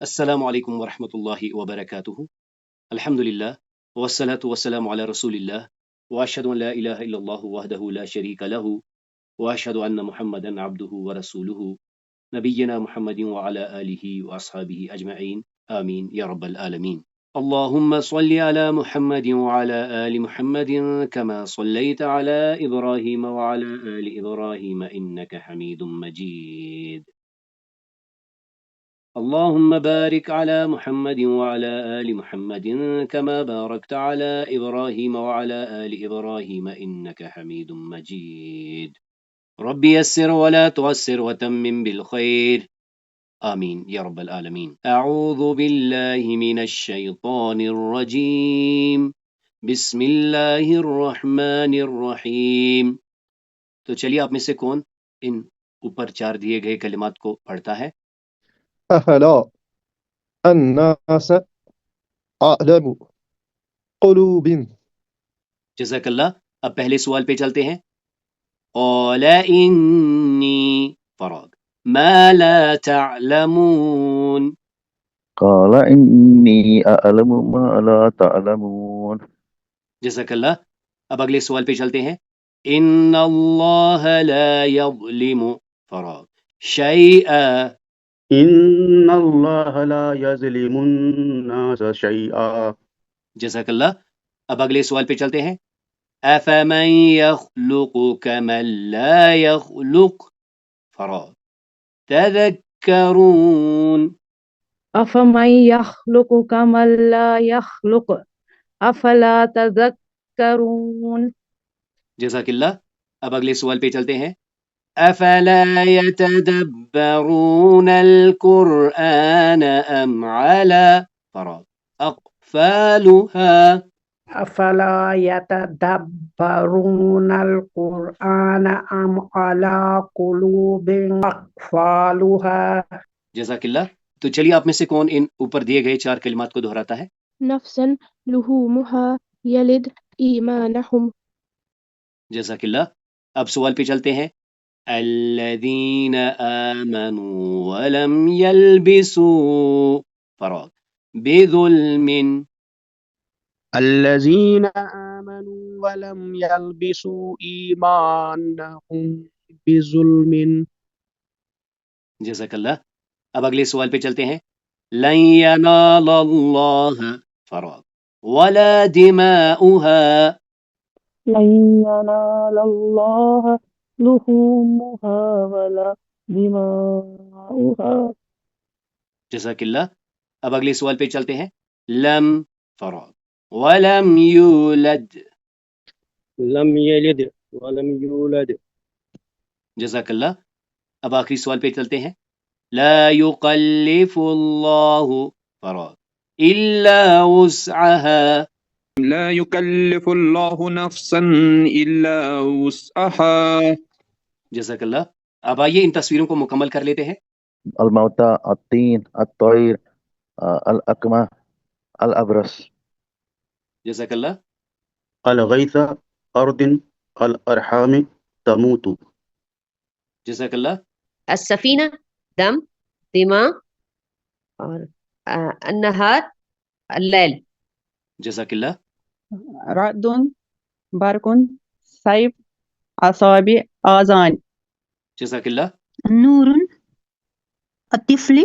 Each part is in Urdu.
السلام علیکم ورحمۃ اللہ وبرکاتہ۔ الحمد للہ والصلاة والسلام علی رسول اللہ واشهد ان لا الہ الا اللہ وحدہ لا شریک لہ واشهد ان محمدا عبدہ ورسولہ نبینا محمد وعلى آلہ واصحابہ اجمعین آمین یا رب العالمین۔ اللهم صل على محمد وعلى آل محمد كما صليت على إبراهيم وعلى آل إبراهيم إنك حميد مجيد. اللهم بارك على محمد وعلى آل محمد كما باركت على إبراهيم وعلى آل إبراهيم إنك حميد مجيد. رب يسر ولا تعسر وتمم بالخير آمين يا رب العالمين. أعوذ بالله من الشيطان الرجيم بسم الله الرحمن الرحيم. تو چلیے آپ میں سے کون ان اوپر چار دیے گئے کلمات کو پڑھتا ہے؟ أفلا الناس أعلم قلوب. جزاک اللہ۔ اب پہلے سوال پہ چلتے ہیں۔ قال انی فراغ ما لا تعلمون. قال إني أعلم ما لا تعلمون. جزاک اللہ۔ اب اگلے سوال پہ چلتے ہیں۔ ان اللہ لا یظلم فراغ شیئا. إن الله لا يظلم الناس شيئا. جزاک اللہ۔ اب اگلے سوال پہ چلتے ہیں۔ افمن یخلق کمن لا یخلق فراغ تذکرون. أفمن يخلق كمن لا يخلق أفلا تذكرون. جزاک اللہ۔ اب اگلے سوال پہ چلتے ہیں۔ افلا يتدبرون القرآن ام على فراغ اقفالها. أفلا يتدبرون القرآن أم على قلوب أقفالها. جزاک اللہ۔ تو چلیے آپ میں سے کون ان اوپر دیے گئے چار کلمات کو دہراتا ہے؟ نفسا لحومها يلد إيمانهم. جزاک اللہ۔ اب سوال پہ چلتے ہیں۔ الذین آمنوا ولم يلبسوا فراغ بظلم. الذين آمنوا ولم يلبسوا إيمانهم بظلم. جزاک اللہ۔ اب اگلے سوال پہ چلتے ہیں۔ لن ينال اللہ فراغ ولا دماؤها. لن ينال الله لحومها ولا دماؤها. جزاک اللہ۔ اب اگلے سوال پہ چلتے ہیں۔ لم فراغ ولم یولد. لم يلد ولم يولد. جزاک اللہ۔ اب آخری سوال پہ چلتے ہیں۔ لا یکلف اللہ فراغ الا وسعها. لا يكلف الله نفسا إلا وسعها. جزاک اللہ۔ اب آئیے ان تصویروں کو مکمل کر لیتے ہیں۔ الموتى الطين الطير الأكمة الأبرص. جزاک اللہ۔ الغيث أرض الأرحام تموت. جزاک اللہ۔ السفینہ دم دماء اور النہار اللیل. جزاک اللہ۔ رعد برق سيف أصابع آذان. جزاک اللہ۔ نور الطفل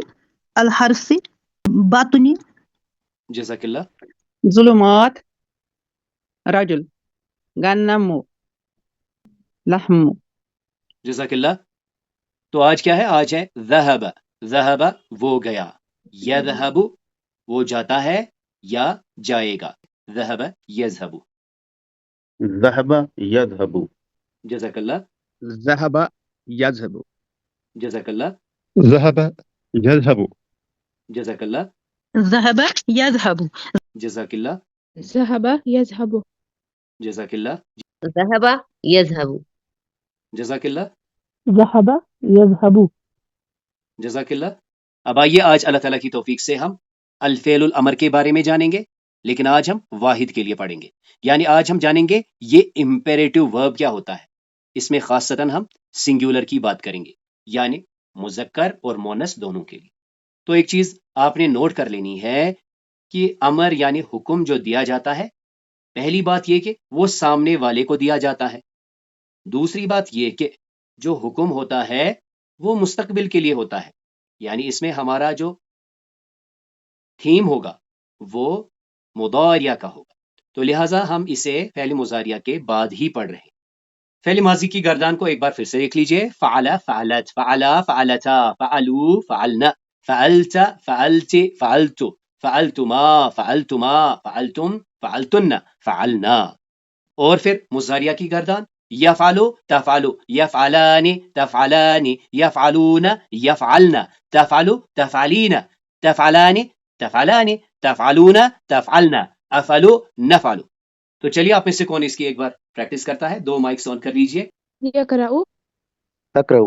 الحرث باطن. جزاک اللہ۔ ظلمات رجل غنم لحم. جزاک اللہ۔ تو آج کیا ہے؟ آج ہے ذہب. ذہب وہ گیا، یذہب وہ جاتا ہے یا جائے گا. ذہب یذہب. ذهب يذهب. جزاک اللہ۔ ذهب يذهب. جزاک اللہ۔ ذهب يذهب. جزاک اللہ۔ ذهب يذهب. جزاک اللہ۔ ذهب يذهب. جزاک اللہ۔ ذهب يذهب. جزاک اللہ۔ ذهب يذهب. جزاک اللہ۔ اب آئیے آج اللہ تعالیٰ کی توفیق سے ہم الفعل الامر کے بارے میں جانیں گے، لیکن آج ہم واحد کے لیے پڑھیں گے۔ یعنی آج ہم جانیں گے یہ امپیریٹو ورب کیا ہوتا ہے۔ اس میں خاصتاً ہم سنگولر کی بات کریں گے، یعنی مذکر اور مونس دونوں کے لیے۔ تو ایک چیز آپ نے نوٹ کر لینی ہے کہ امر یعنی حکم جو دیا جاتا ہے، پہلی بات یہ کہ وہ سامنے والے کو دیا جاتا ہے، دوسری بات یہ کہ جو حکم ہوتا ہے وہ مستقبل کے لیے ہوتا ہے، یعنی اس میں ہمارا جو تھیم ہوگا وہ مضارعہ کا ہوگا، تو لہٰذا ہم اسے فعل مضارعہ کے بعد ہی پڑھ رہے ہیں۔ فعل ماضی کی گردان کو ایک بار پھر سے دیکھ لیجئے، فعل، فعلت، فعلا، فعلتا، فعلو، فعلنا، فعلت، فعلت، فعلت، فعلتما، فعلتما، فعلتم، فعلتن، فعلنا۔ اور پھر مضارعہ کی گردان، یفعلو، تفعلو، یفعلان، تفعلان، یفعلون، یفعلن، تفعلو، تفعلین، تفعلان، تفعلان، تفعلون، تفعلن، افعلو، نفعلو۔ تو چلیے آپ میں سے کون اس کی ایک بار پریکٹس کرتا ہے؟ 2 مائکس آن کر لیجئے۔ يقرأ تقرأ،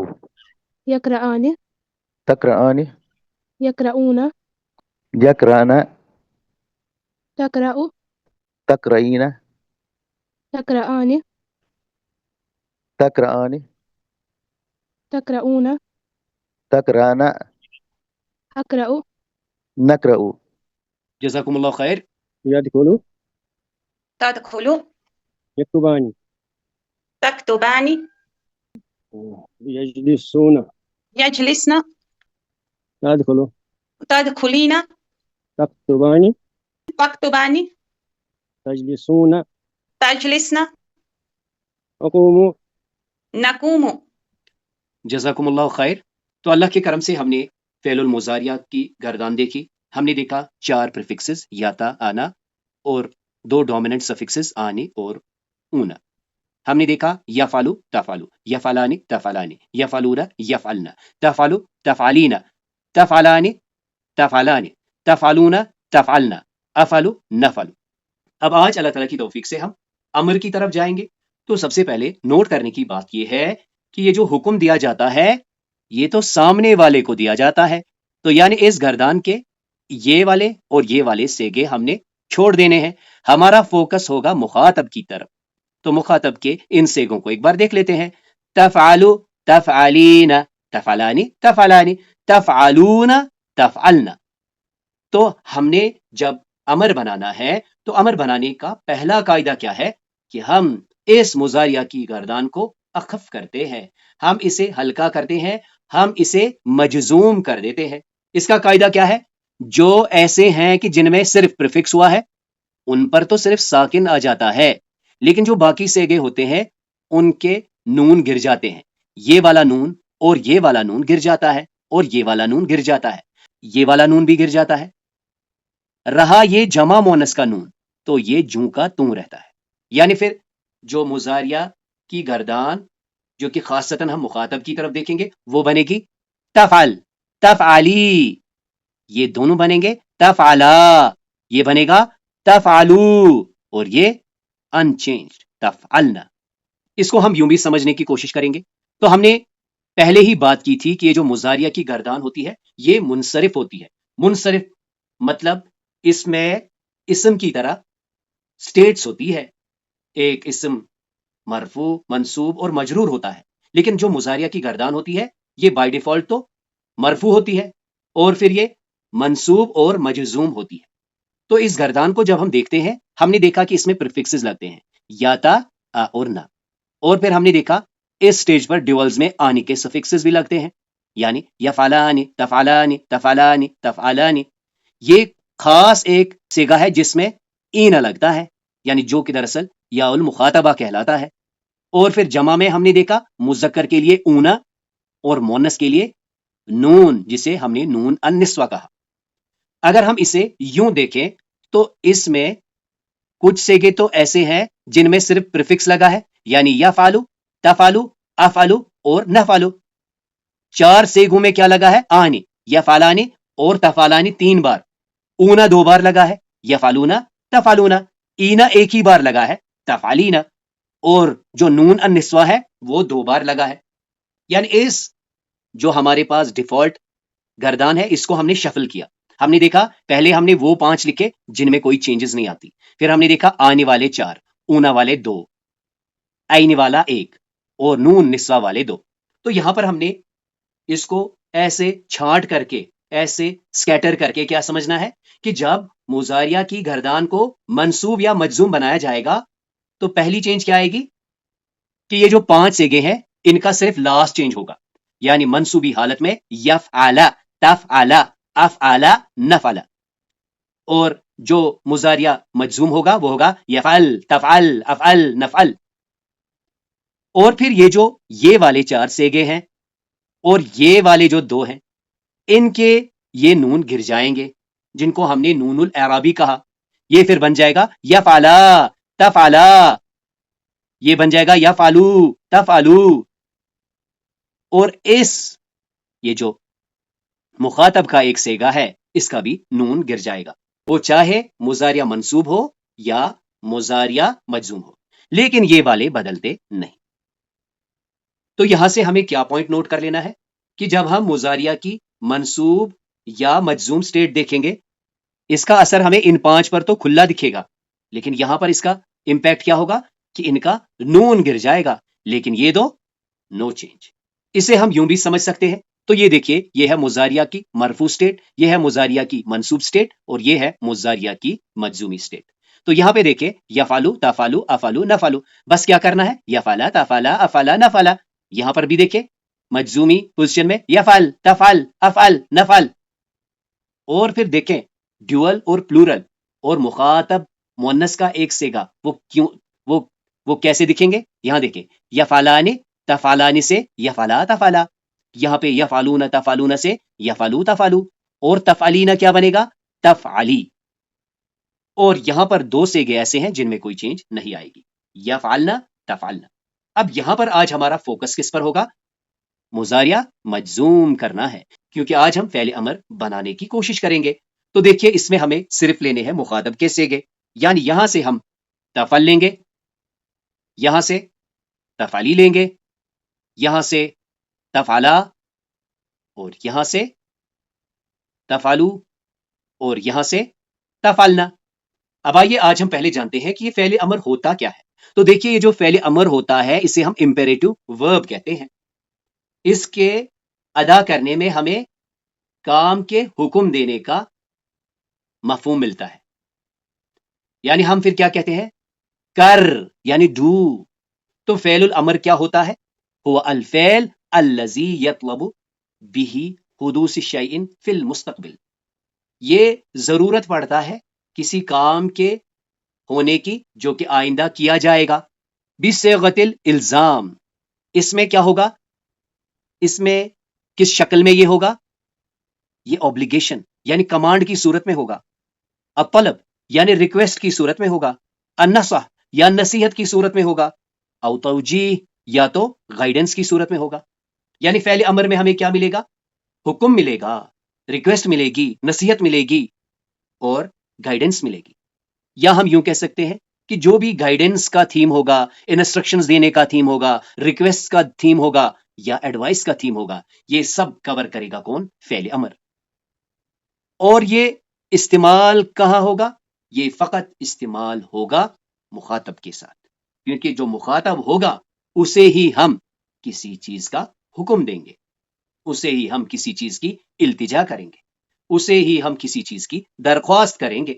يقرأان تقرأان، يقرؤون يقرأن، تقرأ تقرأين، تقرأان تقرأان، تقرؤون تقرأن، أقرأ نقرأ۔ جزاکم اللہ خیر۔ يدخل، تدخل، يكتبان، تكتبان، يجلسون، يجلسن، تدخل، تدخلين، تكتبان، تكتبان، تجلسون، تجلسن، أقوم، نقوم۔ جزاکم اللہ خیر۔ تو اللہ کے کرم سے ہم نے فعل المضارعہ کی گردان دیکھی، ہم نے دیکھا 4 پریفکسز یاتا، آنا اور 2 ڈومیننٹ سفکسز آنی اور اونا، ہم نے دیکھا یفعلو، تفعلو، یفعلان، تفعلان، یفعلون، یفعلن، تفعلو، تفعلین، تفعلان، تفعلان، تفعلون، تفعلن، افعلو، نفعلو۔ اب آج اللہ تعالیٰ کی توفیق سے ہم امر کی طرف جائیں گے۔ تو سب سے پہلے نوٹ کرنے کی بات یہ ہے کہ یہ جو حکم دیا جاتا ہے یہ تو سامنے والے کو دیا جاتا ہے، تو یعنی اس گردان کے یہ والے اور یہ والے سیگے ہم نے چھوڑ دینے ہیں، ہمارا فوکس ہوگا مخاطب کی طرف۔ تو مخاطب کے ان سیگوں کو ایک بار دیکھ لیتے ہیں، تفعلو، تفعلین، تفعلانی، تفعلانی، تفعلون، تفعلن۔ تو ہم نے جب امر بنانا ہے تو امر بنانے کا پہلا قاعدہ کیا ہے کہ ہم اس مضارعہ کی گردان کو اخف کرتے ہیں، ہم اسے ہلکا کرتے ہیں، ہم اسے مجزوم کر دیتے ہیں۔ اس کا قاعدہ کیا ہے؟ جو ایسے ہیں کہ جن میں صرف پریفکس ہوا ہے ان پر تو صرف ساکن آ جاتا ہے، لیکن جو باقی سیگے ہوتے ہیں ان کے نون گر جاتے ہیں، یہ والا نون اور یہ والا نون گر جاتا ہے، اور یہ والا نون گر جاتا ہے، یہ والا نون بھی گر جاتا ہے۔ رہا یہ جمع مونس کا نون تو یہ جوں کا توں رہتا ہے، یعنی پھر جو مضارعہ کی گردان جو کہ خاصتاً ہم مخاطب کی طرف دیکھیں گے وہ بنے گی تفعل، تفعلی، یہ دونوں بنیں گے تفعلا، یہ بنے گا تفعلو، اور یہ انچینجڈ تفعلنا۔ اس کو ہم یوں بھی سمجھنے کی کوشش کریں گے۔ تو ہم نے پہلے ہی بات کی تھی کہ یہ جو مضارعہ کی گردان ہوتی ہے یہ منصرف ہوتی ہے۔ منصرف مطلب اس میں اسم کی طرح سٹیٹس ہوتی ہے، ایک اسم مرفوع، منصوب اور مجرور ہوتا ہے، لیکن جو مضارعہ کی گردان ہوتی ہے یہ بائی ڈیفالٹ تو مرفوع ہوتی ہے اور پھر یہ منصوب اور مجزوم ہوتی ہے۔ تو اس گردان کو جب ہم دیکھتے ہیں ہم نے دیکھا کہ اس میں پریفکسز لگتے ہیں یا تا، آ اور نا، اور پھر ہم نے دیکھا اس سٹیج پر ڈیولز میں آنی کے سفکسز بھی لگتے ہیں، یعنی یفعلان، تفعلان، تفعلان، تفعلان۔ یہ خاص ایک صیغہ ہے جس میں اینا لگتا ہے، یعنی جو کہ دراصل یا المخاطبہ کہلاتا ہے۔ اور پھر جمع میں ہم نے دیکھا مذکر کے لیے اونا اور مونس کے لیے نون، جسے ہم نے نون النسوہ کہا۔ اگر ہم اسے یوں دیکھیں تو اس میں کچھ صیغے تو ایسے ہیں جن میں صرف پریفکس لگا ہے، یعنی یفعلو، تفعلو، افعلو اور نفعلو۔ 4 صیغوں میں کیا لگا ہے؟ آنی، یفعلانی اور تفعلانی 3 بار، اونا 2 بار لگا ہے، یفعلونا، تفعلونا، اینا ایک ہی بار لگا ہے، تفعلینا، اور جو نون النسوہ ہے وہ 2 بار لگا ہے۔ یعنی اس جو ہمارے پاس ڈیفالٹ گردان ہے اس کو ہم نے شفل کیا، ہم نے دیکھا پہلے ہم نے وہ 5 لکھے جن میں کوئی چینجز نہیں آتی، پھر ہم نے دیکھا آنے والے 4، اونا والے 2، آئینے والا 1 اور نون نسوہ والے 2۔ تو یہاں پر ہم نے اس کو ایسے چھانٹ کر کے ایسے سکیٹر کر کے کیا سمجھنا ہے کہ جب مضاریہ کی گردان کو منصوب یا مجزوم بنایا جائے گا تو پہلی چینج کیا آئے گی کہ یہ جو 5 سیگے ہیں ان کا صرف لاسٹ چینج ہوگا، یعنی منصوبی حالت میں یفعل، تفعل، افعل، نفعل، اور جو مضاریہ مجزوم ہوگا وہ ہوگا یفعل، تفعل، افعل، نفعل۔ اور پھر یہ جو یہ والے 4 سیگے ہیں اور یہ والے جو 2 ہیں ان کے یہ نون گر جائیں گے جن کو ہم نے نون الاعرابی کہا، یہ پھر بن جائے گا یفعلا، تفعلا، یہ بن جائے گا یفعلو، تفعلو، اور یہ جو مخاطب کا ایک سیگا ہے اس کا بھی نون گر جائے گا، وہ چاہے مضاریہ منصوب ہو یا مضاریہ مجزوم ہو، لیکن یہ والے بدلتے نہیں۔ تو یہاں سے ہمیں کیا پوائنٹ نوٹ کر لینا ہے کہ جب ہم مضاریہ کی منصوب یا مجزوم سٹیٹ دیکھیں گے اس کا اثر ہمیں ان 5 پر تو کھلا دکھے گا، لیکن یہاں پر اس کا امپیکٹ کیا ہوگا کہ ان کا نون گر جائے گا، لیکن یہ 2 نو چینج۔ اسے ہم یوں بھی سمجھ سکتے ہیں، تو یہ دیکھیے یہ ہے مضاریہ کی مرفوع سٹیٹ، یہ ہے مضاریہ کی منصوب سٹیٹ، اور یہ ہے مضاریہ کی مجزومی سٹیٹ۔ تو یہاں پہ دیکھیں یفعلو، تفعلو، افعلو، نفعلو، بس کیا کرنا ہے یفعلا، تفعلا، افعلا، نفعلا۔ یہاں پر بھی دیکھیں مجزومی پوزیشن میں یفعل، تفعل، افعل، نفعل، اور پھر دیکھیں ڈیول اور پلورل اور مخاطب مؤنث کا ایک سیگا وہ کیسے دکھیں گے؟ یہاں دیکھیں یفعلان، تفعلان سے یفعلا، تفعلا، یہاں پہ یفعلون، تفعلون سے یفعلو، تفعلو، اور تفعلینا کیا بنے گا تفعلی، اور یہاں پر 2 سیگے ایسے ہیں جن میں کوئی چینج نہیں آئے گی، یفعلنا، تفعلنا۔ اب یہاں پر آج ہمارا فوکس کس پر ہوگا؟ مضاریہ مجزوم کرنا ہے، کیونکہ آج ہم فعل امر بنانے کی کوشش کریں گے۔ تو دیکھیے اس میں ہمیں صرف لینے ہیں مخاطب کے سیگے، یعنی یہاں سے ہم تفعل لیں گے، یہاں سے تفعلی لیں گے، یہاں سے تفعلا، اور یہاں سے تفعلو، اور یہاں سے تفعلنا۔ اب آئیے آج ہم پہلے جانتے ہیں کہ یہ فعل امر ہوتا کیا ہے۔ تو دیکھیے یہ جو فعل امر ہوتا ہے اسے ہم امپیریٹو ورب کہتے ہیں۔ اس کے ادا کرنے میں ہمیں کام کے حکم دینے کا مفہوم ملتا ہے، یعنی ہم پھر کیا کہتے ہیں کر، یعنی ڈو۔ تو فعل الامر کیا ہوتا ہے؟ هو الفعل الذي يطلب به حدوث الشيء في المستقبل، یہ ضرورت پڑتا ہے کسی کام کے ہونے کی جو کہ آئندہ کیا جائے گا، بصيغة الالزام۔ اس میں کیا ہوگا؟ اس میں کس شکل میں یہ ہوگا؟ یہ obligation یعنی کمانڈ کی صورت میں ہوگا، الطلب یعنی ریکویسٹ کی صورت میں ہوگا، النصح یا نصیحت کی صورت میں ہوگا، او توجیہ یا تو گائیڈنس کی صورت میں ہوگا۔ یعنی فعل امر میں ہمیں کیا ملے گا؟ حکم ملے گا، ریکویسٹ ملے گی، نصیحت ملے گی اور گائیڈنس ملے گی۔ یا ہم یوں کہہ سکتے ہیں کہ جو بھی گائیڈنس کا تھیم ہوگا، انسٹرکشنز دینے کا تھیم ہوگا، ریکویسٹ کا تھیم ہوگا یا ایڈوائس کا تھیم ہوگا، یہ سب کور کرے گا کون؟ فعل امر۔ اور یہ استعمال کہاں ہوگا؟ یہ فقط استعمال ہوگا مخاطب کے ساتھ، کیونکہ جو مخاطب ہوگا اسے ہی ہم کسی چیز کا حکم دیں گے، اسے ہی ہم کسی چیز کی التجا کریں گے، اسے ہی ہم کسی چیز کی درخواست کریں گے۔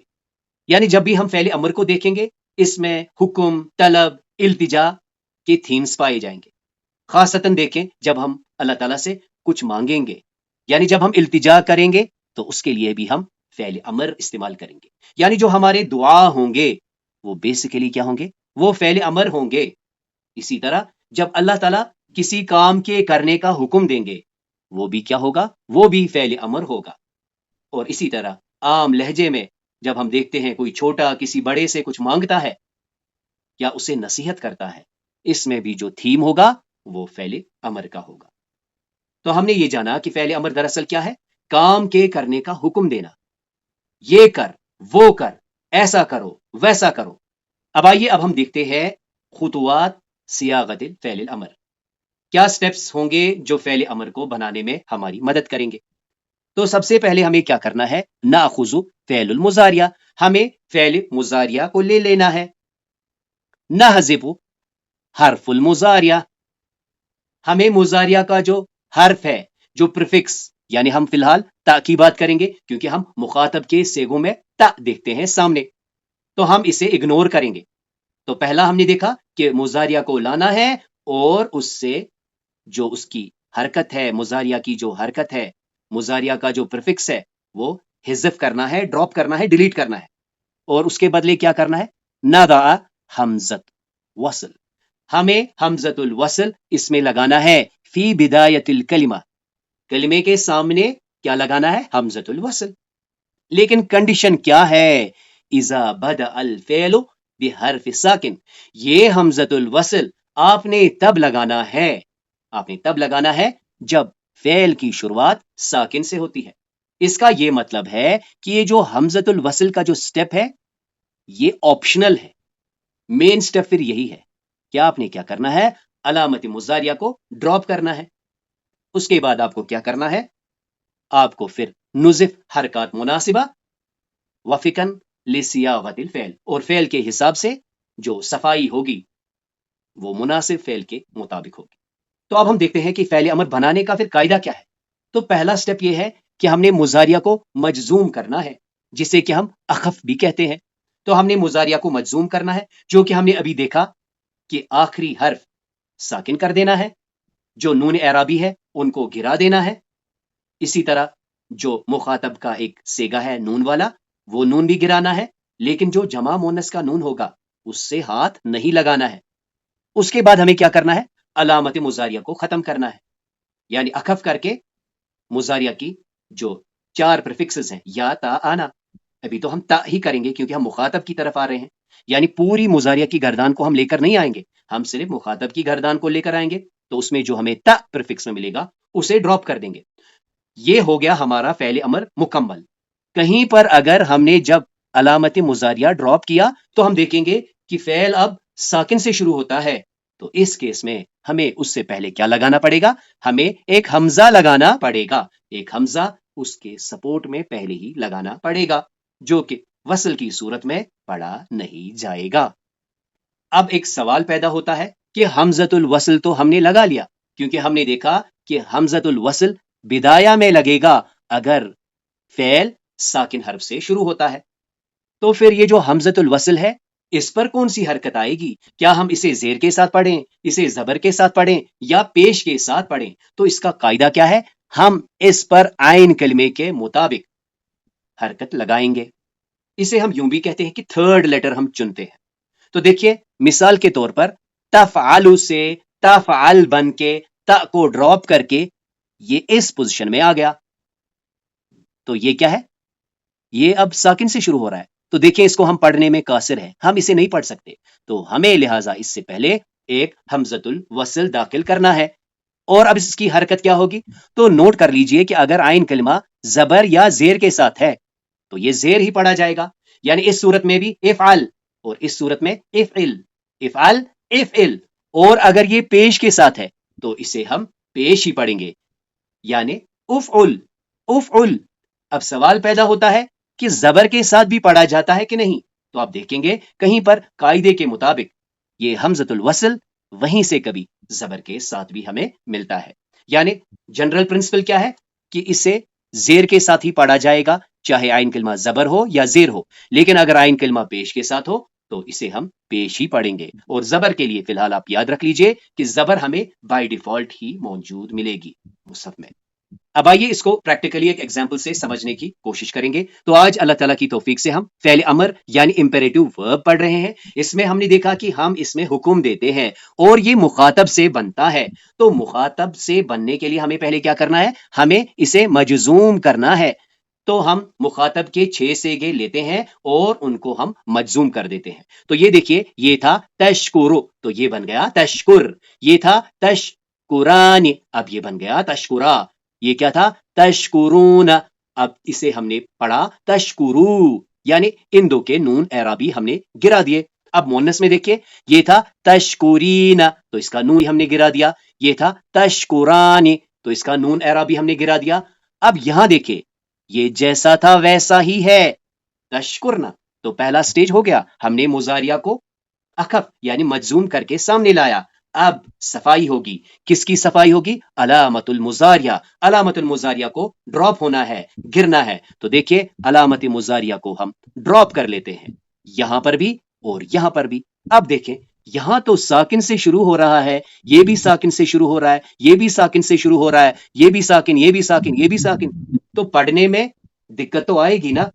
یعنی جب بھی ہم فعل امر کو دیکھیں گے اس میں حکم، طلب، التجا کے تھیمز پائے جائیں گے۔ خاصتاً دیکھیں جب ہم اللہ تعالیٰ سے کچھ مانگیں گے، یعنی جب ہم التجا کریں گے تو اس کے لیے بھی ہم فعل امر استعمال کریں گے۔ یعنی جو ہمارے دعا ہوں گے وہ بیسیکلی کیا ہوں گے؟ وہ فعل امر ہوں گے۔ اسی طرح جب اللہ تعالیٰ کسی کام کے کرنے کا حکم دیں گے وہ بھی کیا ہوگا؟ وہ بھی فعل امر ہوگا۔ اور اسی طرح عام لہجے میں جب ہم دیکھتے ہیں کوئی چھوٹا کسی بڑے سے کچھ مانگتا ہے یا اسے نصیحت کرتا ہے، اس میں بھی جو تھیم ہوگا وہ فعل امر کا ہوگا۔ تو ہم نے یہ جانا کہ فعل امر دراصل کیا ہے؟ کام کے کرنے کا حکم دینا، یہ کر، وہ کر، ایسا کرو، ویسا کرو۔ اب آئیے اب ہم دیکھتے ہیں خطوات صیاغت فعل الامر، کیا سٹیپس ہوں گے جو فعل امر کو بنانے میں ہماری مدد کریں گے۔ تو سب سے پہلے ہمیں کیا کرنا ہے؟ ناخذ فعل المضاریہ، ہمیں فعل مضاریہ کو لے لینا ہے۔ نحذف حرف المضاریہ، ہمیں مضاریہ کا جو حرف ہے، جو پریفکس یعنی ہم فی الحال تا کی بات کریں گے کیونکہ ہم مخاطب کے سیغوں میں تا دیکھتے ہیں سامنے، تو ہم اسے اگنور کریں گے۔ تو پہلا ہم نے دیکھا کہ مضارعہ کو لانا ہے اور اس سے جو اس کی حرکت ہے، مضارعہ کی جو حرکت ہے، مضارعہ کا جو پریفکس ہے وہ حذف کرنا ہے، ڈراپ کرنا ہے، ڈیلیٹ کرنا ہے، اور اس کے بدلے کیا کرنا ہے؟ نضع حمزۃ وصل، ہمیں حمزۃ الوصل اس میں لگانا ہے، فی بدایت الکلمہ، کلمے کے سامنے کیا لگانا ہے؟ حمزۃ الوصل۔ لیکن کنڈیشن کیا ہے؟ اذا بدأ الفعل بحرف ساکن، یہ حمزۃ الوصل آپ نے تب لگانا ہے جب فعل کی شروعات ساکن سے ہوتی ہے۔ اس کا یہ مطلب ہے کہ یہ جو حمزۃ الوصل کا جو سٹیپ ہے یہ آپشنل ہے، مین سٹیپ پھر یہی ہے کہ آپ نے کیا کرنا ہے؟ علامت مضارعہ کو ڈراپ کرنا ہے۔ اس کے بعد آپ کو کیا کرنا ہے؟ آپ کو پھر نضف حرکات مناسبہ وفقاً لصیاغت الفعل، اور فعل کے حساب سے جو صفائی ہوگی وہ مناسب فعل کے مطابق ہوگی۔ تو اب ہم دیکھتے ہیں کہ فعل امر بنانے کا پھر قاعدہ کیا ہے۔ تو پہلا سٹیپ یہ ہے کہ ہم نے مضارعہ کو مجزوم کرنا ہے، جسے کہ ہم اخف بھی کہتے ہیں۔ تو ہم نے مضارعہ کو مجزوم کرنا ہے، جو کہ ہم نے ابھی دیکھا کہ آخری حرف ساکن کر دینا ہے، جو نون اعرابی ہے ان کو گرا دینا ہے۔ اسی طرح جو مخاطب کا ایک سیگا ہے نون والا، وہ نون بھی گرانا ہے، لیکن جو جمع مونس کا نون ہوگا اس سے ہاتھ نہیں لگانا ہے۔ اس کے بعد ہمیں کیا کرنا ہے؟ علامت مضارعہ کو ختم کرنا ہے، یعنی اخف کر کے مضارعہ کی جو 4 پریفکسز ہیں، یا تا آنا، ابھی تو ہم تا ہی کریں گے کیونکہ ہم مخاطب کی طرف آ رہے ہیں، یعنی پوری مضارعہ کی گردان کو ہم لے کر نہیں آئیں گے، ہم صرف مخاطب کی گردان کو لے کر آئیں گے، تو اس میں جو ہمیں تا پریفکس میں ملے گا اسے ڈراپ کر دیں گے۔ یہ ہو گیا ہمارا فعل امر مکمل۔ کہیں پر اگر ہم نے جب علامت مضارعہ ڈراپ کیا تو ہم دیکھیں گے کہ فعل اب ساکن سے شروع ہوتا ہے، تو اس کیس میں ہمیں اس سے پہلے کیا لگانا پڑے گا؟ ہمیں ایک حمزہ لگانا پڑے گا، ایک حمزہ اس کے سپورٹ میں پہلے ہی لگانا پڑے گا، جو کہ وصل کی صورت میں پڑھا نہیں جائے گا۔ اب ایک سوال پیدا ہوتا ہے کہ حمزۃ الوصل تو ہم نے لگا لیا، کیونکہ ہم نے دیکھا کہ حمزۃ الوصل بدایہ میں لگے گا اگر فعل ساکن حرف سے شروع ہوتا ہے، تو پھر یہ جو حمزۃ الوصل ہے اس پر کون سی حرکت آئے گی؟ کیا ہم اسے زیر کے ساتھ پڑھیں، اسے زبر کے ساتھ پڑھیں، یا پیش کے ساتھ پڑھیں؟ تو اس کا قاعدہ کیا ہے؟ ہم اس پر عین کلمے کے مطابق حرکت لگائیں گے۔ اسے ہم یوں بھی کہتے ہیں کہ تھرڈ لیٹر ہم چنتے ہیں۔ تو دیکھیے مثال کے طور پر تفعل سے تفعل بن کے تا کو ڈراپ کر کے یہ اس پوزیشن میں آ گیا، تو یہ کیا ہے؟ یہ اب ساکن سے شروع ہو رہا ہے، تو دیکھیں اس کو ہم پڑھنے میں قاصر ہے، ہم اسے نہیں پڑھ سکتے، تو ہمیں لہٰذا اس سے پہلے ایک حمزۃ الوصل داخل کرنا ہے۔ اور اب اس کی حرکت کیا ہوگی؟ تو نوٹ کر لیجئے کہ اگر عین کلمہ زبر یا زیر کے ساتھ ہے تو یہ زیر ہی پڑھا جائے گا، یعنی اس صورت میں بھی افعل، اور اس صورت میں افعل، افعل افعل، اور اگر یہ پیش کے ساتھ ہے تو اسے ہم پیش ہی پڑھیں گے، یعنی افعل افعل۔ اب سوال پیدا ہوتا ہے کہ زبر کے ساتھ بھی پڑھا جاتا ہے کہ نہیں؟ تو آپ دیکھیں گے کہیں پر قاعدے کے مطابق یہ حمزۃ الوصل وہیں سے کبھی زبر کے ساتھ بھی ہمیں ملتا ہے، یعنی جنرل پرنسپل کیا ہے کہ اسے زیر کے ساتھ ہی پڑھا جائے گا، چاہے عین کلمہ زبر ہو یا زیر ہو، لیکن اگر عین کلمہ پیش کے ساتھ ہو تو اسے ہم پیش ہی پڑھیں گے۔ اور زبر کے لیے فی الحال آپ یاد رکھ لیجئے کہ زبر ہمیں بائی ڈیفالٹ ہی موجود ملے گی مصحف میں۔ اب آئیے اس کو پریکٹیکلی ایک ایگزامپل سے سمجھنے کی کوشش کریں گے۔ تو آج اللہ تعالیٰ کی توفیق سے ہم فعل امر یعنی امپیریٹو ورب پڑھ رہے ہیں۔ اس میں ہم نے دیکھا کہ ہم اس میں حکم دیتے ہیں اور یہ مخاطب سے بنتا ہے، تو مخاطب سے بننے کے لیے ہمیں پہلے کیا کرنا ہے؟ ہمیں اسے مجزوم کرنا ہے۔ تو ہم مخاطب کے 6 سیگے لیتے ہیں اور ان کو ہم مجزوم کر دیتے ہیں۔ تو یہ دیکھیے، یہ تھا تشکرو، تو یہ بن گیا تشکر۔ یہ تھا تشکران، اب یہ بن گیا تشکرا۔ یہ کیا تھا؟ تشکرون، اب اسے ہم نے پڑھا تشکرو، یعنی ان دو کے نون اعرابی ہم نے گرا دیے۔ اب مونس میں دیکھیے، یہ تھا تشکرین، تو اس کا نون ہم نے گرا دیا۔ یہ تھا تشکران، تو اس کا نون اعرابی ہم نے گرا دیا۔ اب یہاں دیکھیے، یہ جیسا تھا ویسا ہی ہے، تشکرنا، تو پہلا سٹیج ہو گیا، ہم نے مضارعہ کو اخف یعنی مجزوم کر کے سامنے لایا۔ اب صفائی ہوگی. کس کی صفائی ہوگی؟ علامت المزاریہ. علامت المزاریہ کو ڈراپ ہونا ہے، گرنا ہے. تو دیکھیے علامت مزاریہ کو ہم ڈراپ کر لیتے ہیں، یہاں پر بھی اور یہاں پر بھی. اب دیکھیں یہاں تو ساکن سے شروع ہو رہا ہے، یہ بھی ساکن سے شروع ہو رہا ہے، یہ بھی ساکن سے شروع ہو رہا ہے، یہ بھی ساکن، یہ بھی ساکن، یہ بھی ساکن. تو پڑھنے میں دقت تو آئے گی نا.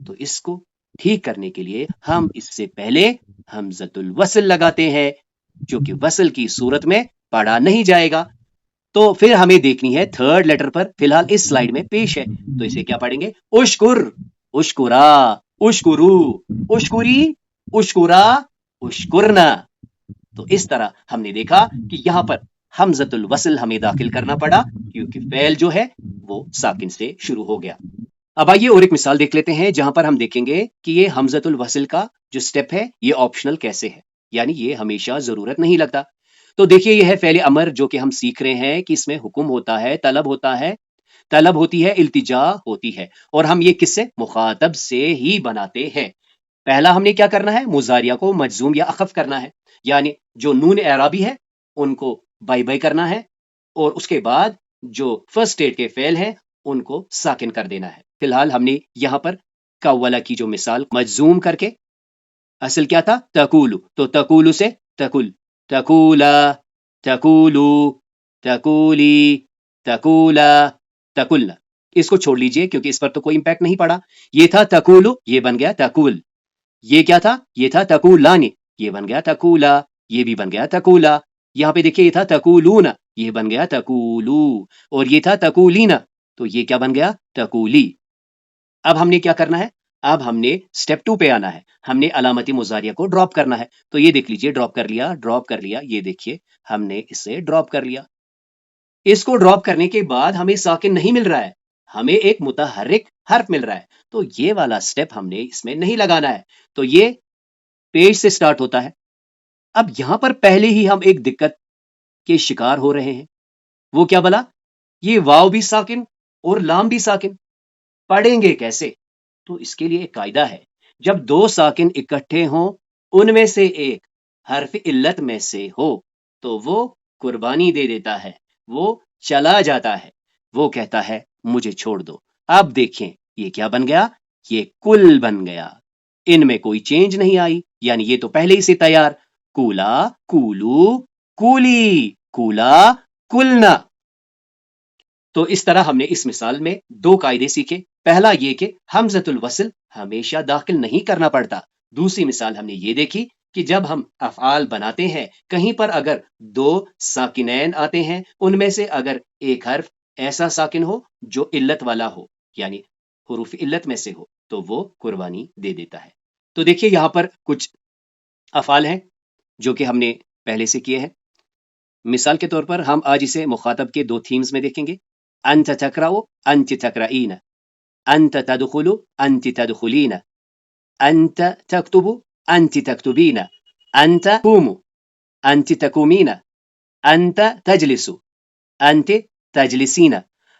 تو اس کو ٹھیک کرنے کے لیے ہم اس سے پہلے حمزۃ الوصل لگاتے ہیں، جو کہ وصل کی صورت میں پڑھا نہیں جائے گا. تو پھر ہمیں دیکھنی ہے تھرڈ لیٹر پر، فی الحال اس سلائیڈ میں پیش ہے. تو اسے کیا پڑھیں گے؟ اشکر، اشکرا، اشکرو، اشکری، اشکرا، اشکرنا. تو اس طرح ہم نے دیکھا کہ یہاں پر حمزۃ الوصل ہمیں داخل کرنا پڑا کیونکہ فعل جو ہے وہ ساکن سے شروع ہو گیا. اب آئیے اور ایک مثال دیکھ لیتے ہیں جہاں پر ہم دیکھیں گے کہ یہ حمزۃ الوصل کا جو سٹیپ ہے یہ آپشنل کیسے ہے، یعنی یہ ہمیشہ ضرورت نہیں لگتا. تو دیکھیے یہ ہے فعل امر جو کہ ہم سیکھ رہے ہیں کہ اس میں حکم ہوتا ہے، طلب ہوتا ہے، طلب ہوتی ہے، التجا ہوتی ہے، اور ہم یہ کس سے؟ مخاطب سے ہی بناتے ہیں. پہلا ہم نے کیا کرنا ہے؟ مضاریہ کو مجزوم یا اخف کرنا ہے، یعنی جو نون اعرابی ہے ان کو بائی بائی کرنا ہے، اور اس کے بعد جو فرسٹ اسٹیٹ کے فعل ہیں ان کو ساکن کر دینا ہے. فی الحال ہم نے یہاں پر کولا کی جو مثال مجزوم کر کے، اصل کیا تھا؟ تقولو، تو تقولو سے تقل، تقولا، تقولو، تقولی، تقولا، تقلنا. اس کو چھوڑ لیجئے کیونکہ اس پر تو کوئی امپیکٹ نہیں پڑا. یہ تھا تقولو، یہ بن گیا تقول. یہ کیا تھا؟ یہ تھا تقولانی، یہ بن گیا تقولا، یہ بھی بن گیا تقولا. یہاں پہ دیکھیے یہ تھا تقولون، یہ بن گیا تقولو، اور یہ تھا تقولینا، تو یہ کیا بن گیا؟ تقولی. اب ہم نے کیا کرنا ہے؟ اب ہم نے سٹیپ 2 پہ آنا ہے، ہم نے علامتی مضاریہ کو ڈراپ کرنا ہے. تو یہ دیکھ لیجئے، ڈراپ کر لیا، ڈراپ کر لیا، یہ دیکھیے ہم نے اسے ڈراپ کر لیا. اس کو ڈراپ کرنے کے بعد ہمیں ساکن نہیں مل رہا ہے، ہمیں ایک متحرک حرف مل رہا ہے. تو یہ والا سٹیپ ہم نے اس میں نہیں لگانا ہے. تو یہ پیج سے سٹارٹ ہوتا ہے. اب یہاں پر پہلے ہی ہم ایک دقت کے شکار ہو رہے ہیں. وہ کیا بلا؟ یہ واو بھی ساکن اور لام بھی ساکن، پڑھیں گے کیسے؟ تو اس کے لیے ایک قاعدہ ہے، جب دو ساکن اکٹھے ہوں، ان میں سے ایک حرف علت میں سے ہو تو وہ قربانی دے دیتا ہے، وہ چلا جاتا ہے، وہ کہتا ہے مجھے چھوڑ دو. اب دیکھیں یہ کیا بن گیا؟ یہ کل بن گیا. ان میں کوئی چینج نہیں آئی، یعنی یہ تو پہلے ہی سے تیار. کولا، کولو، کولی، کولا، کلنا. تو اس طرح ہم نے اس مثال میں دو قاعدے سیکھے. پہلا یہ کہ حمزۃ الوصل ہمیشہ داخل نہیں کرنا پڑتا. دوسری مثال ہم نے یہ دیکھی کہ جب ہم افعال بناتے ہیں، کہیں پر اگر دو ساکنین آتے ہیں، ان میں سے اگر ایک حرف ایسا ساکن ہو جو علت والا ہو، یعنی حروف علت میں سے ہو، تو وہ قربانی دے دیتا ہے. تو دیکھیے یہاں پر کچھ افعال ہیں جو کہ ہم نے پہلے سے کیے ہیں. مثال کے طور پر ہم آج اسے مخاطب کے دو تھیمز میں دیکھیں گے. انت تقرأ، انت تقرئین. انت تدخل، انت تدخلین. انت تكتب، انت تكتبین. انت تقوم، انت تقومین. انت تجلس، انت تجلسین.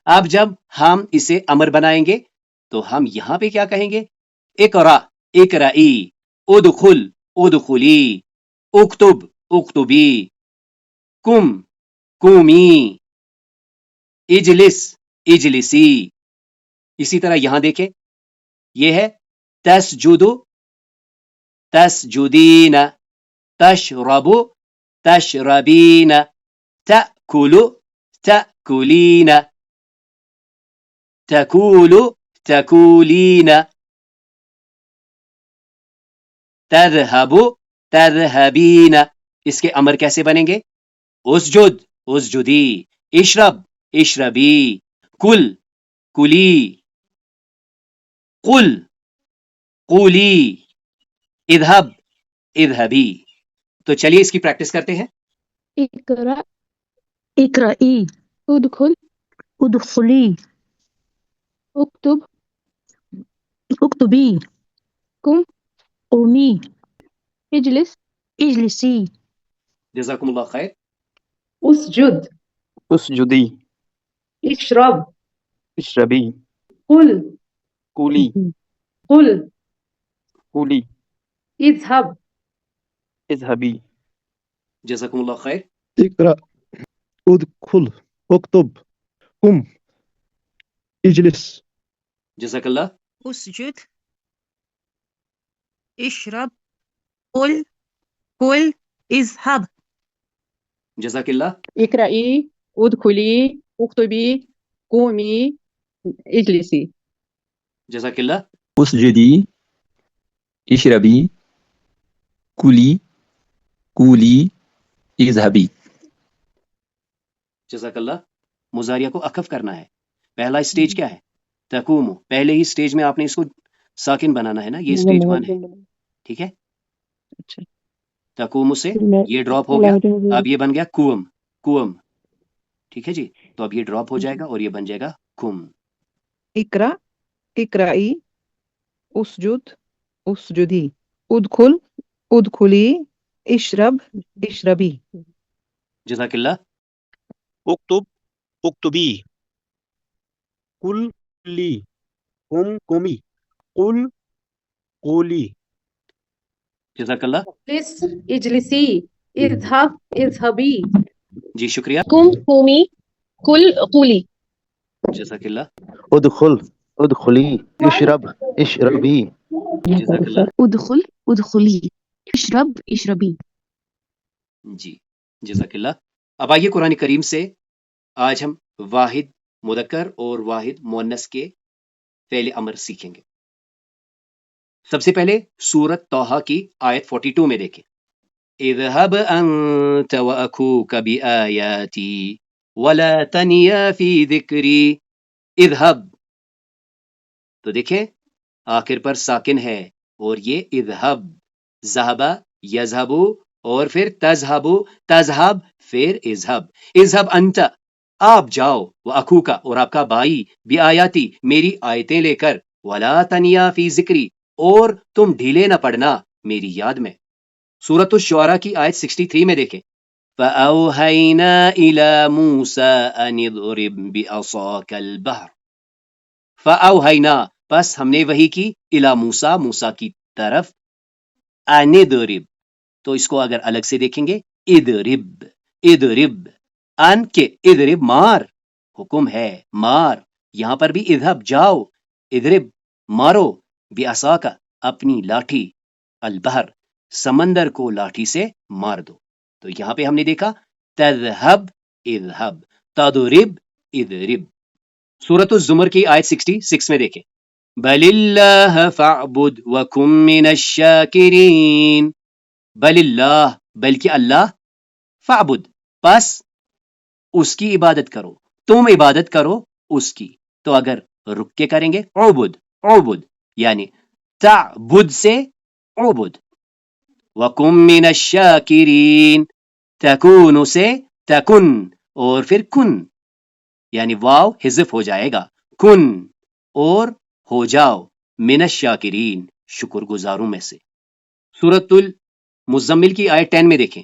اب جب ہم اسے امر بنائیں گے تو ہم یہاں پہ کیا کہیں گے؟ اقرأ، اقرئی. ادخل، ادخلی. اکتب، اکتبی. قم، قومی. اجلس، اجلسی. اسی طرح یہاں دیکھیں، یہ ہے تسجد، تسجدین. تشرب، تشربین. تأکل، تأکلین. تقول، تقولین. تذهب، تذهبین. اس کے امر کیسے بنیں گے؟ اسجد، اسجدی. اشرب، اشربی. کل، کلی. قل، قولی. اذهب، اذهبی. تو چلیے اس کی پریکٹس کرتے ہیں. اقرأ، اقرئی، ادخل، ادخلی، اکتب، اکتبی، قم، قومی، اجلس. اجلسی. جزاکم اللہ خیر. اسجد، اسجدی، اشرب، اشربی، قل، قولی، قل، قولی. اذهب. اذهبی. جزاکم اللہ خیر. اقرأ ادخل اكتب قم اجلس. جزاک اللہ. اسجد اشرب قل كل اذهب. جزاک اللہ. اقرأي ادخلي اكتبي قومي اجلسي. جزاک اللہ. اسجدي اشربي كلي قولي اذهبي. جزاک اللہ. مضارعہ کو اکف کرنا ہے. پہلا اسٹیج کیا ہے؟ تقوم. پہلے ہی اسٹیج میں آپ نے اس کو ساکن بنانا ہے نا، یہ اسٹیج 1 ہے. ٹھیک ہے. اچھا. تقوم سے یہ ڈراپ ہو گیا، اب یہ بن گیا کوم. کوم. ٹھیک ہے جی. تو اب یہ ڈراپ ہو جائے گا اور یہ بن جائے گا کم. اقرأ اقرأي اسجد اسجدي ادخل ادخلي اشرب اشربي. جزاک اللہ. اکتب اکتبی قل لی قم قمی قل قولی. جزاک اللہ. اجلس اجلسی اذهب اذهبی. جی شکریہ. قم قومی قل قولی. جزاک اللہ. ادخل ادخلی اشرب اشربی. جزاک اللہ. ادخل ادخلی اشرب اشربی. جی جزاک اللہ. اب آئیے قرآن کریم سے آج ہم واحد مذکر اور واحد مؤنث کے فعل امر سیکھیں گے. سب سے پہلے سورت طٰہٰ کی آیت 42 میں دیکھیں. اذهب انت واخوك بآیاتی ولا تنیا فی ذکری. اذهب تو دیکھیں آخر پر ساکن ہے اور یہ اذهب. ذهب یذهب اور پھر تذهب تذهب پھر اذهب. اذهب انت آپ جاؤ، واخوک اور آپ کا بھائی، بآیاتی میری آیتیں لے کر، ولا تنیا فی ذکری اور تم ڈھیلے نہ پڑنا میری یاد میں. سورۃ الشعراء کی آیت 63 میں دیکھیں. فَأَوْحَيْنَا إِلَى مُوسَىٰ أَنِ اضْرِبْ بِعَصَاكَ الْبَحْرَ. فَأَوْحَيْنَا پس ہم نے وحی کی، إِلَى موسیٰ موسیٰ کی طرف، أَنِ اضْرِب تو اس کو اگر الگ سے دیکھیں گے اضرب اضرب ان کے اضرب مار، حکم ہے مار. یہاں پر بھی اذهب جاؤ، اضرب مارو، بعصاک اپنی لاٹھی، البحر سمندر کو لاٹھی سے مار دو. تو یہاں پہ ہم نے دیکھا تذهب اذهب تضرب اضرب. سورۃ الزمر کی آیت 66 میں دیکھیں. بل اللہ فاعبد وکن من الشاکرین. بل اللہ بلکہ اللہ، فاعبد پس اس کی عبادت کرو، تم عبادت کرو اس کی. تو اگر رک کے کریں گے عبد عبد یعنی تعبد سے عبد. وَكُن مِّنَ الشَّاكِرِينَ تَكُونُ سے تکن اور پھر کن یعنی واو حذف ہو جائے گا، کن اور ہو جاؤ من الشاکرین شکر گزاروں میں سے. سورۃ المزمل کی آیت 10 میں دیکھیں.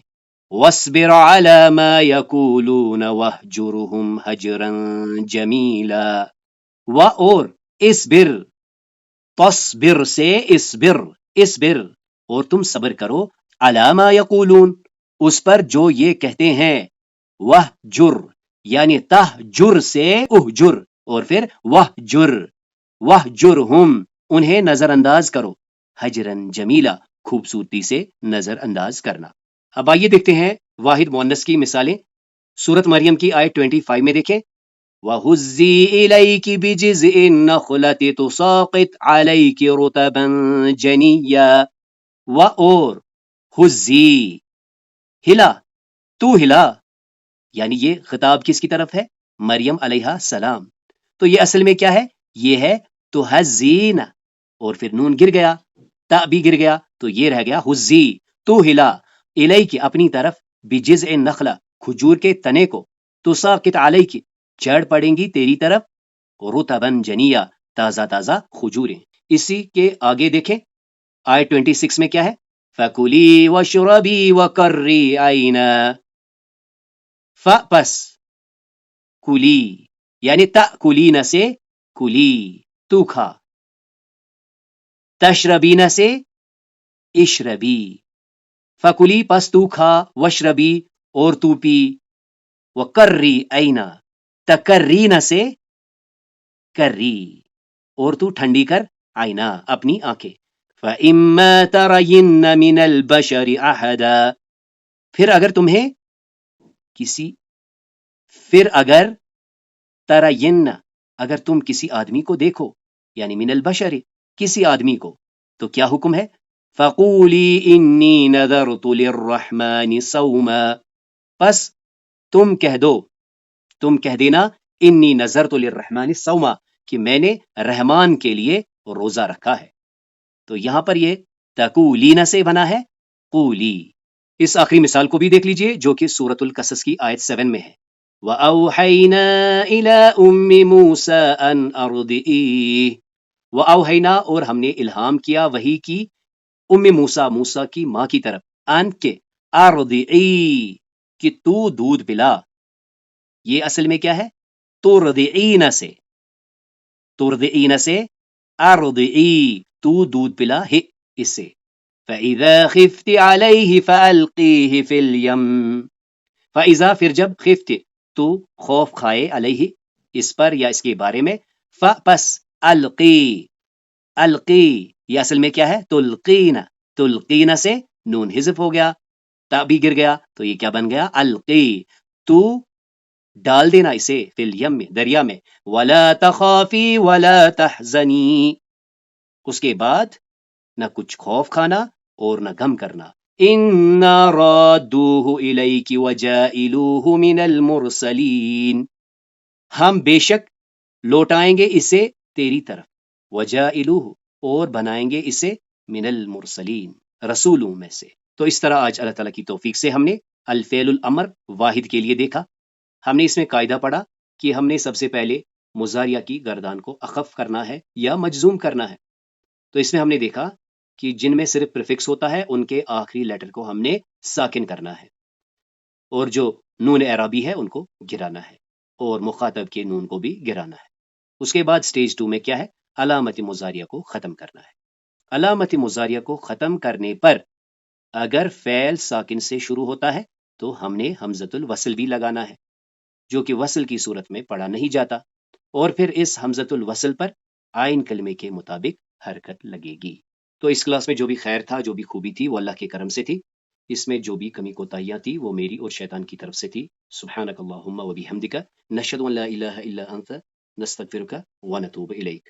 وَاصْبِرْ عَلَىٰ مَا يَقُولُونَ وَاهْجُرْهُمْ هَجْرًا جَمِيلًا. و اور اصبر، تصبر سے اصبر اصبر اور تم صبر کرو، عَلَىٰ مَا يَقُولُونَ اس پر جو یہ کہتے ہیں، وَاهْجُرْ یعنی تہجر سے اہجر اور پھر وَاهْجُرْ وَاهْجُرْهُمْ انہیں نظر انداز کرو، حجرًا جمیلا خوبصورتی سے نظر انداز کرنا. اب آئیے دیکھتے ہیں واحد مؤنث کی مثالیں. سورت مریم کی آیت 25 میں دیکھیں. وَهُزِّي إِلَيْكِ بِجِذْعِ النَّخْلَةِ تُسَاقِطْ عَلَيْكِ رُطَبًا جَنِيًّا. و اور ہزی ہلا تو ہلا یعنی یہ خطاب کس کی طرف ہے؟ مریم علیہ السلام. تو یہ اصل میں کیا ہے؟ یہ ہے تو حزین اور پھر نون گر گیا، تا بھی گر گیا، تو یہ رہ گیا ہزی تو ہلا الی کی اپنی طرف، بجزء النخلہ کھجور کے تنے کو، تو ساقط علی کی چڑھ پڑیں گی تیری طرف، رطبن جنیا تازہ تازہ کھجوریں. اسی کے آگے دیکھیں آیت 26 میں کیا ہے؟ فَكُلِي وَاشْرَبِي وَقَرِّي عَيْنًا. پس کلی یعنی تأکلین سے کلی تو کھا، تشربین سے اشربی. فکلی پس تو کھا، وشربی اور تو پی، وقرری اینا، تکرین سے کری، اور تو ٹھنڈی کر آئینہ اپنی آنکھیں. فَإِمَّا تَرَيِنَّ مِنَ الْبَشَرِ أَحَدًا، پھر اگر ترین، اگر تم کسی آدمی کو دیکھو، یعنی من البشر، کسی آدمی کو، تو کیا حکم ہے؟ فَقُولِي إِنِّي نَذَرْتُ لِلرَّحْمَنِ صَوْمًا، پس تم کہہ دینا انی نذرت للرحمن صوما، کہ میں نے رحمان کے لیے روزہ رکھا ہے. تو یہاں پر یہ تقولین سے بنا ہے قولی. اس آخری مثال کو بھی دیکھ لیجئے جو کہ سورۃ القصص کی آیت 7 میں ہے. وَأَوْحَيْنَا إِلَىٰ أُمِّ مُوسَىٰ أَنْ أَرْضِعِيهِ، وَأَوْحَيْنَا، اور ہم نے الہام کیا، وحی کی، موسیٰ کی ماں کی طرف، ان کے أَرْضِعِي، کہ تو دودھ پلا. یہ اصل میں کیا ہے؟ ترضعین سے ارضعی، تو دودھ پلا ہے اس سے. فَإِذَا خِفْتِ عَلَيْهِ فَأَلْقِيهِ فِي الْيَمِّ، فَإِذَا، پھر جب، خفت، تو خوف کھائے، علیہ، اس پر یا اس کے بارے میں، پس القی، یہ اصل میں کیا ہے؟ تلقین سے نون حذف ہو گیا، تا بھی گر گیا، تو یہ کیا بن گیا؟ القی، تو ڈال دینا اسے، فی الیم، دریا میں. ولا تخافی ولا تحزنی، اس کے بعد نہ کچھ خوف کھانا اور نہ غم کرنا. انا رادوہ الیک وجائلوہ من المرسلین، ہم بے شک لوٹائیں گے اسے تیری طرف، وجائلوہ، اور بنائیں گے اسے من المرسلین، رسولوں میں سے. تو اس طرح آج اللہ تعالیٰ کی توفیق سے ہم نے الفعل الامر واحد کے لیے دیکھا. ہم نے اس میں قاعدہ پڑھا کہ ہم نے سب سے پہلے مضارعہ کی گردان کو اخف کرنا ہے یا مجزوم کرنا ہے. تو اس میں ہم نے دیکھا کہ جن میں صرف پریفکس ہوتا ہے ان کے آخری لیٹر کو ہم نے ساکن کرنا ہے، اور جو نون اعرابی ہے ان کو گرانا ہے، اور مخاطب کے نون کو بھی گرانا ہے. اس کے بعد سٹیج 2 میں کیا ہے؟ علامت مضارعہ کو ختم کرنا ہے. علامت مضارعہ کو ختم کرنے پر اگر فعل ساکن سے شروع ہوتا ہے تو ہم نے حمزۃ الوصل بھی لگانا ہے، جو کہ وصل کی صورت میں پڑھا نہیں جاتا، اور پھر اس حمزۃ الوصل پر آئین کلمے کے مطابق حرکت لگے گی. تو اس کلاس میں جو بھی خیر تھا، جو بھی خوبی تھی، وہ اللہ کے کرم سے تھی. اس میں جو بھی کمی کوتاہیاں تھی وہ میری اور شیطان کی طرف سے تھی. سبحانک اللہم و بحمدک، نشہد ان لا الہ الا انت، نستغفرک و نتوب الیک.